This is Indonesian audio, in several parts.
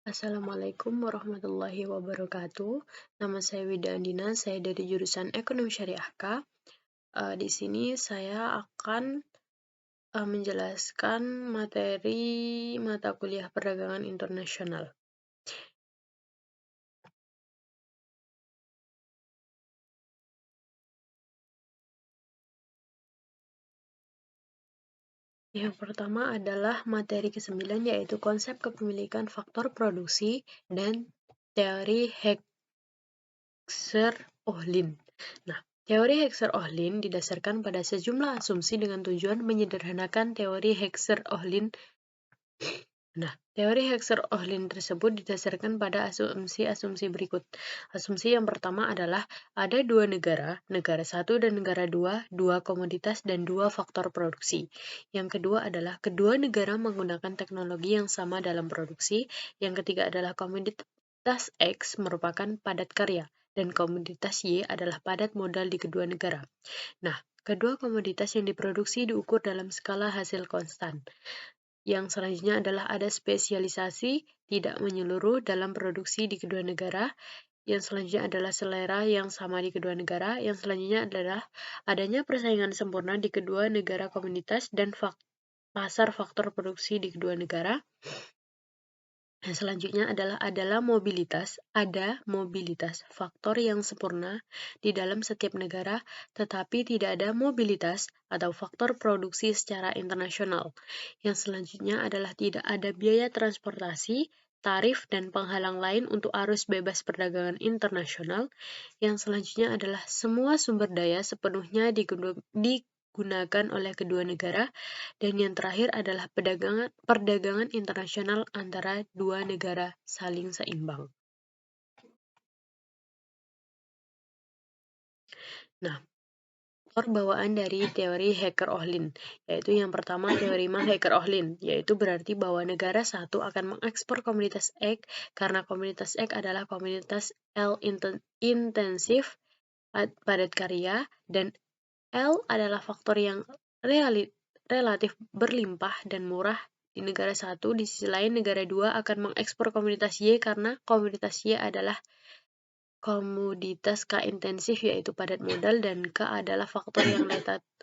Assalamualaikum warahmatullahi wabarakatuh. Nama saya Wida Andina, saya dari jurusan Ekonomi Syariah K. Di sini saya akan menjelaskan materi mata kuliah perdagangan internasional. Yang pertama adalah materi ke-9 yaitu konsep kepemilikan faktor produksi dan teori Heckscher-Ohlin. Nah, teori Heckscher-Ohlin didasarkan pada sejumlah asumsi dengan tujuan menyederhanakan teori Heckscher-Ohlin. Nah, teori Heckscher-Ohlin tersebut didasarkan pada asumsi-asumsi berikut. Asumsi yang pertama adalah ada dua negara, negara satu dan negara dua, dua komoditas dan dua faktor produksi. Yang kedua adalah kedua negara menggunakan teknologi yang sama dalam produksi. Yang ketiga adalah komoditas X merupakan padat karya dan komoditas Y adalah padat modal di kedua negara. Nah, kedua komoditas yang diproduksi diukur dalam skala hasil konstan. Yang selanjutnya adalah ada spesialisasi tidak menyeluruh dalam produksi di kedua negara. Yang selanjutnya adalah selera yang sama di kedua negara. Yang selanjutnya adalah adanya persaingan sempurna di kedua negara komunitas dan pasar faktor produksi di kedua negara. Yang selanjutnya adalah ada mobilitas faktor yang sempurna di dalam setiap negara, tetapi tidak ada mobilitas atau faktor produksi secara internasional. Yang selanjutnya adalah tidak ada biaya transportasi, tarif, dan penghalang lain untuk arus bebas perdagangan internasional. Yang selanjutnya adalah semua sumber daya sepenuhnya digunakan oleh kedua negara. Dan yang terakhir adalah perdagangan internasional antara dua negara saling seimbang. Nah, faktor bawaan dari teori Hecker-Ohlin, yaitu yang pertama teori Hecker-Ohlin, yaitu berarti bahwa negara satu akan mengekspor komoditas X karena komoditas X adalah komoditas L intensif padat karya dan L adalah faktor yang relatif berlimpah dan murah di negara satu. Di sisi lain, negara dua akan mengekspor komoditas Y karena komoditas Y adalah komoditas K intensif yaitu padat modal dan K adalah faktor yang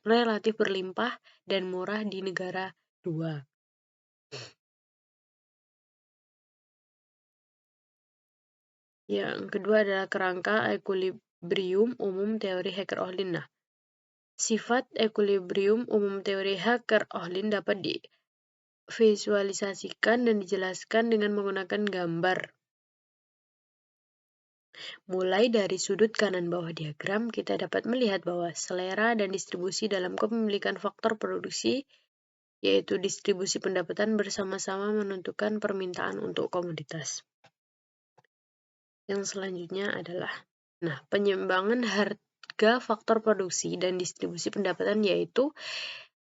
relatif berlimpah dan murah di negara dua. Yang kedua adalah kerangka ekuilibrium umum teori Hecker-Ohlin. Nah, sifat ekuilibrium umum teori Hecker-Ohlin dapat divisualisasikan dan dijelaskan dengan menggunakan gambar. Mulai dari sudut kanan bawah diagram, kita dapat melihat bahwa selera dan distribusi dalam kepemilikan faktor produksi, yaitu distribusi pendapatan bersama-sama menentukan permintaan untuk komoditas. Yang selanjutnya adalah, penyeimbangan harga faktor produksi dan distribusi pendapatan, yaitu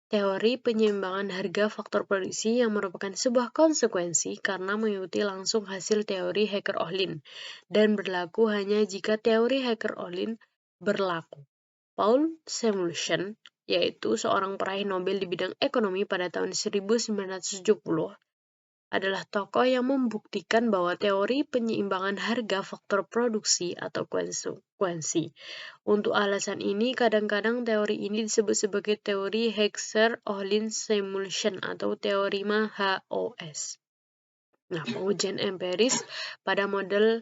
teori penyeimbangan harga faktor produksi yang merupakan sebuah konsekuensi karena mengikuti langsung hasil teori Hecker-Ohlin dan berlaku hanya jika teori Hecker-Ohlin berlaku. Paul Samuelson, yaitu seorang peraih Nobel di bidang ekonomi pada tahun 1970, adalah tokoh yang membuktikan bahwa teori penyeimbangan harga faktor produksi atau konsekuensi. Untuk alasan ini, kadang-kadang teori ini disebut sebagai teori Heckscher-Ohlin-Samuelson atau teori HOS. Pengujian empiris pada model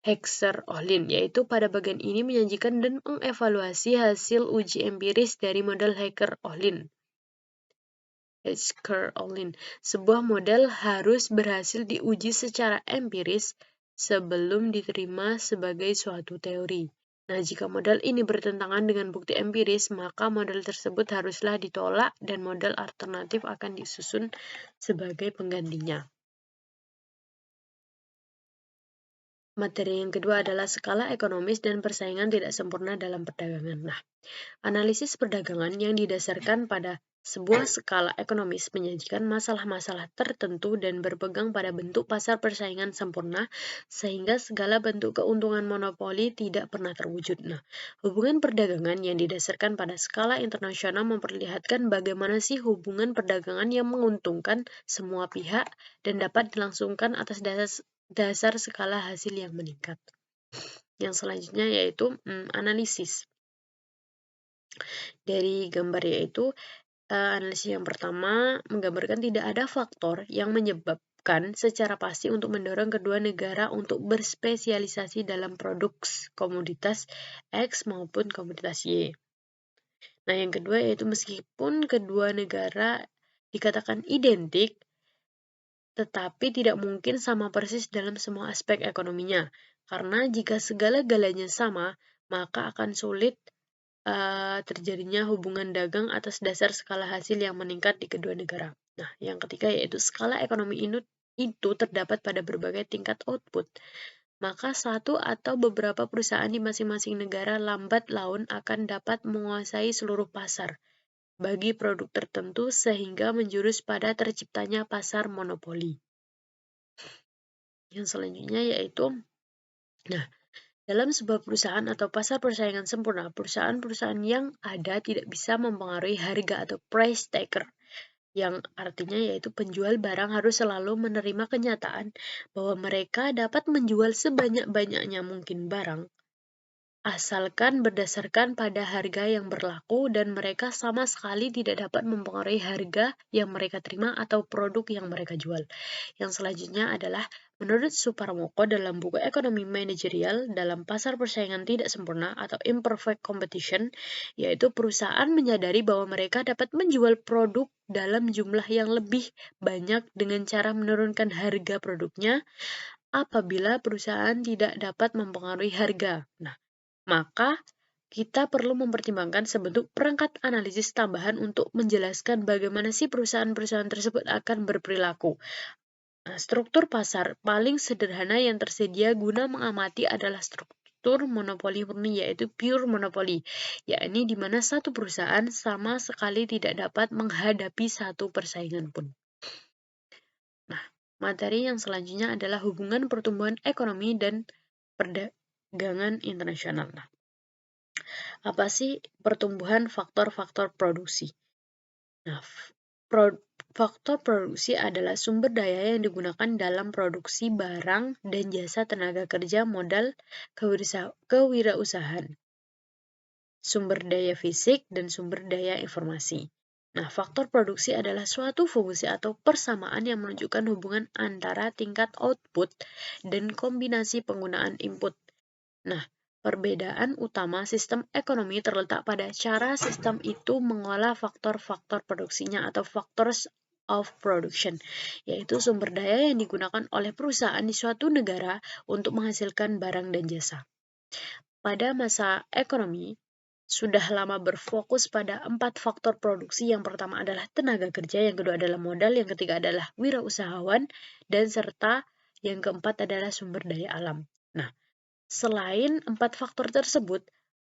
Heckscher-Ohlin, yaitu pada bagian ini menyajikan dan mengevaluasi hasil uji empiris dari model Heckscher-Ohlin. Sebuah model harus berhasil diuji secara empiris sebelum diterima sebagai suatu teori. Jika model ini bertentangan dengan bukti empiris, maka model tersebut haruslah ditolak dan model alternatif akan disusun sebagai penggantinya. Materi yang kedua adalah skala ekonomis dan persaingan tidak sempurna dalam perdagangan. Analisis perdagangan yang didasarkan pada sebuah skala ekonomis menyajikan masalah-masalah tertentu dan berpegang pada bentuk pasar persaingan sempurna sehingga segala bentuk keuntungan monopoli tidak pernah terwujud. Hubungan perdagangan yang didasarkan pada skala internasional memperlihatkan bagaimana sih hubungan perdagangan yang menguntungkan semua pihak dan dapat dilangsungkan atas dasar skala hasil yang meningkat. Yang selanjutnya yaitu analisis. Dari gambar yaitu analisis yang pertama menggambarkan tidak ada faktor yang menyebabkan secara pasti untuk mendorong kedua negara untuk berspesialisasi dalam produk komoditas X maupun komoditas Y. Nah, yang kedua yaitu meskipun kedua negara dikatakan identik, tetapi tidak mungkin sama persis dalam semua aspek ekonominya. Karena jika segala-galanya sama, maka akan sulit terjadinya hubungan dagang atas dasar skala hasil yang meningkat di kedua negara. Nah, yang ketiga yaitu skala ekonomi itu terdapat pada berbagai tingkat output. Maka satu atau beberapa perusahaan di masing-masing negara lambat laun akan dapat menguasai seluruh pasar bagi produk tertentu sehingga menjurus pada terciptanya pasar monopoli. Yang selanjutnya yaitu, nah, dalam sebuah perusahaan atau pasar persaingan sempurna, perusahaan-perusahaan yang ada tidak bisa mempengaruhi harga atau price taker, yang artinya yaitu penjual barang harus selalu menerima kenyataan bahwa mereka dapat menjual sebanyak-banyaknya mungkin barang, asalkan berdasarkan pada harga yang berlaku dan mereka sama sekali tidak dapat mempengaruhi harga yang mereka terima atau produk yang mereka jual. Yang selanjutnya adalah menurut Suparmoko dalam buku Ekonomi Manajerial dalam pasar persaingan tidak sempurna atau imperfect competition, yaitu perusahaan menyadari bahwa mereka dapat menjual produk dalam jumlah yang lebih banyak dengan cara menurunkan harga produknya apabila perusahaan tidak dapat mempengaruhi harga. Nah, maka kita perlu mempertimbangkan sebentuk perangkat analisis tambahan untuk menjelaskan bagaimana si perusahaan-perusahaan tersebut akan berperilaku. Nah, struktur pasar paling sederhana yang tersedia guna mengamati adalah struktur monopoli murni, yaitu pure monopoli, yakni di mana satu perusahaan sama sekali tidak dapat menghadapi satu persaingan pun. Nah, materi yang selanjutnya adalah hubungan pertumbuhan ekonomi dan perdagangan internasional. Nah, apa sih pertumbuhan faktor-faktor produksi? Nah, faktor produksi adalah sumber daya yang digunakan dalam produksi barang dan jasa, tenaga kerja, modal, kewirausahaan, sumber daya fisik, dan sumber daya informasi. Nah, faktor produksi adalah suatu fungsi atau persamaan yang menunjukkan hubungan antara tingkat output dan kombinasi penggunaan input. Nah, perbedaan utama sistem ekonomi terletak pada cara sistem itu mengolah faktor-faktor produksinya atau factors of production, yaitu sumber daya yang digunakan oleh perusahaan di suatu negara untuk menghasilkan barang dan jasa. Pada masa ekonomi, sudah lama berfokus pada 4 faktor produksi. Yang pertama adalah tenaga kerja, yang kedua adalah modal, yang ketiga adalah wirausahawan, dan serta yang keempat adalah sumber daya alam. Nah, selain 4 faktor tersebut,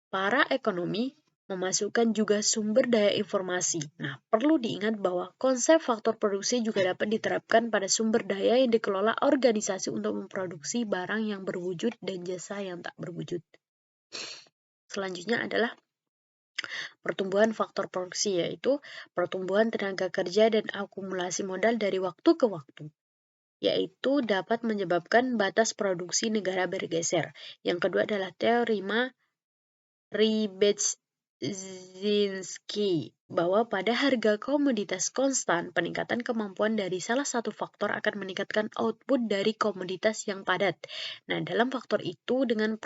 para ekonomi memasukkan juga sumber daya informasi. Nah, perlu diingat bahwa konsep faktor produksi juga dapat diterapkan pada sumber daya yang dikelola organisasi untuk memproduksi barang yang berwujud dan jasa yang tak berwujud. Selanjutnya adalah pertumbuhan faktor produksi, yaitu pertumbuhan tenaga kerja dan akumulasi modal dari waktu ke waktu, yaitu dapat menyebabkan batas produksi negara bergeser. Yang kedua adalah teori Ribetzinski, bahwa pada harga komoditas konstan, peningkatan kemampuan dari salah satu faktor akan meningkatkan output dari komoditas yang padat. Nah, dalam faktor itu dengan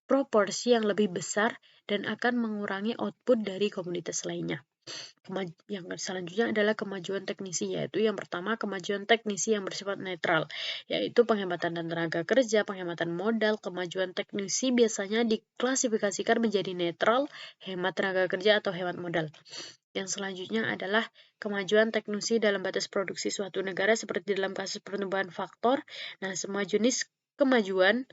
proporsi yang lebih besar dan akan mengurangi output dari komoditas lainnya. Yang selanjutnya adalah kemajuan teknisi, yaitu yang pertama kemajuan teknisi yang bersifat netral, yaitu penghematan tenaga kerja, penghematan modal. Kemajuan teknisi biasanya diklasifikasikan menjadi netral, hemat tenaga kerja, atau hemat modal. Yang selanjutnya adalah kemajuan teknisi dalam batas produksi suatu negara seperti dalam kasus pertumbuhan faktor. Nah, semua jenis kemajuan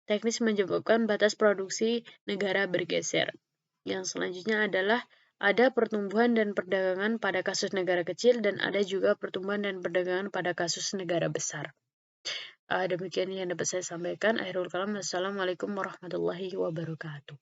teknis menyebabkan batas produksi negara bergeser. Yang selanjutnya adalah ada pertumbuhan dan perdagangan pada kasus negara kecil dan ada juga pertumbuhan dan perdagangan pada kasus negara besar. Demikian yang dapat saya sampaikan. Akhirul kalam. Wassalamualaikum warahmatullahi wabarakatuh.